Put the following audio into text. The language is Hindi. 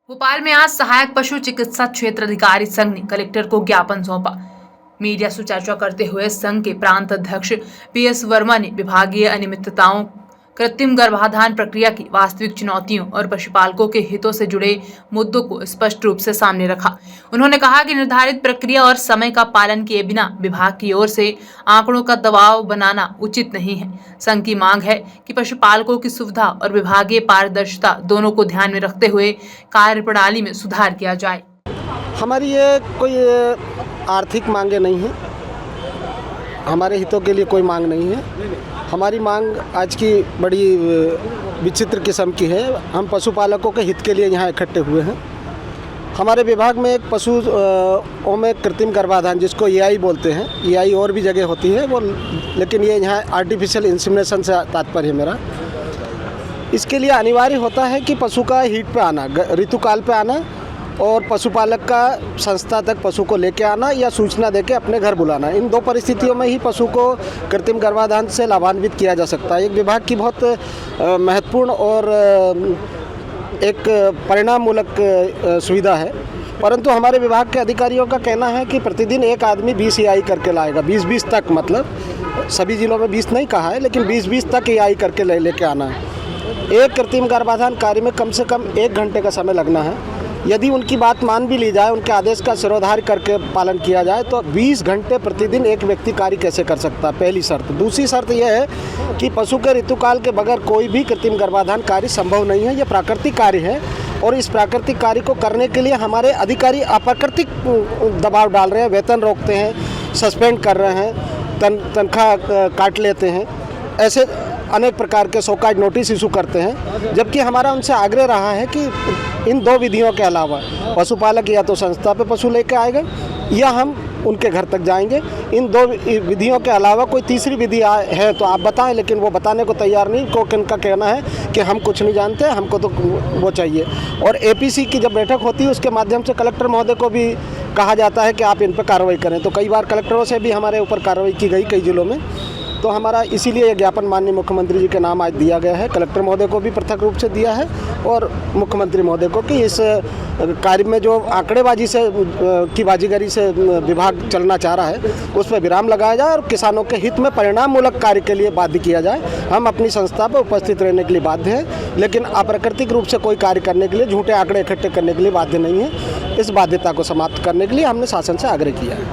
भोपाल में आज सहायक पशु चिकित्सा क्षेत्र अधिकारी संघ ने कलेक्टर को ज्ञापन सौंपा। मीडिया से चर्चा करते हुए संघ के प्रांत अध्यक्ष पीएस वर्मा ने विभागीय अनियमितताओं, कृत्रिम गर्भाधान प्रक्रिया की वास्तविक चुनौतियों और पशुपालकों के हितों से जुड़े मुद्दों को स्पष्ट रूप से सामने रखा। उन्होंने कहा कि निर्धारित प्रक्रिया और समय का पालन किए बिना विभाग की ओर से आंकड़ों का दबाव बनाना उचित नहीं है। संघ की मांग है कि पशुपालकों की सुविधा और विभागीय पारदर्शिता दोनों को ध्यान में रखते हुए कार्यप्रणाली में सुधार किया जाए। हमारी ये कोई आर्थिक मांगे नहीं है, हमारे हितों के लिए कोई मांग नहीं है। हमारी मांग आज की बड़ी विचित्र किस्म की है। हम पशुपालकों के हित के लिए यहाँ इकट्ठे हुए हैं। हमारे विभाग में एक पशुओं में कृत्रिम गर्भाधान, जिसको EI बोलते हैं, EI और भी जगह होती है वो, लेकिन ये यहाँ आर्टिफिशियल इंसेमिनेशन से तात्पर्य है मेरा। इसके लिए अनिवार्य होता है कि पशु का हीट पे आना, ऋतुकाल पे आना और पशुपालक का संस्था तक पशु को लेके आना या सूचना देके अपने घर बुलाना। इन दो परिस्थितियों में ही पशु को कृत्रिम गर्भाधान से लाभान्वित किया जा सकता है। एक विभाग की बहुत महत्वपूर्ण और एक परिणाममूलक सुविधा है, परंतु हमारे विभाग के अधिकारियों का कहना है कि प्रतिदिन एक आदमी 20 EI करके लाएगा। 20 तक, मतलब सभी जिलों में 20 नहीं कहा है, लेकिन 20 तक EI करके लेके आना है। एक कृत्रिम गर्भाधान कार्य में कम से कम 1 घंटे का समय लगना है। यदि उनकी बात मान भी ली जाए, उनके आदेश का सिरोधार्य करके पालन किया जाए, तो 20 घंटे प्रतिदिन एक व्यक्ति कार्य कैसे कर सकता है, पहली शर्त। दूसरी शर्त यह है कि पशु के ऋतुकाल के बगैर कोई भी कृत्रिम गर्भाधान कार्य संभव नहीं है। यह प्राकृतिक कार्य है और इस प्राकृतिक कार्य को करने के लिए हमारे अधिकारी अप्राकृतिक दबाव डाल रहे हैं, वेतन रोकते हैं, सस्पेंड कर रहे हैं, तनख्वाह काट लेते हैं, ऐसे अनेक प्रकार के शोकाज नोटिस इशू करते हैं। जबकि हमारा उनसे आग्रह रहा है कि इन दो विधियों के अलावा पशुपालक या तो संस्था पे पशु लेकर आएगा या हम उनके घर तक जाएंगे। इन दो विधियों के अलावा कोई तीसरी विधि है तो आप बताएं, लेकिन वो बताने को तैयार नहीं। उनका कहना है कि हम कुछ नहीं जानते, हमको तो वो चाहिए। और APC की जब बैठक होती है उसके माध्यम से कलेक्टर महोदय को भी कहा जाता है कि आप इन पर कार्रवाई करें, तो कई बार कलेक्टरों से भी हमारे ऊपर कार्रवाई की गई कई जिलों में। तो हमारा इसीलिए यह ज्ञापन माननीय मुख्यमंत्री जी के नाम आज दिया गया है। कलेक्टर महोदय को भी पृथक रूप से दिया है और मुख्यमंत्री महोदय को कि इस कार्य में जो आंकड़ेबाजी से की बाजीगरी से विभाग चलना चाह रहा है उस पर विराम लगाया जाए और किसानों के हित में परिणाममूलक कार्य के लिए बाध्य किया जाए। हम अपनी संस्था पर उपस्थित रहने के लिए बाध्य हैं, लेकिन अप्राकृतिक रूप से कोई कार्य करने के लिए, झूठे आंकड़े इकट्ठे करने के लिए बाध्य नहीं है। इस बाध्यता को समाप्त करने के लिए हमने शासन से आग्रह किया है।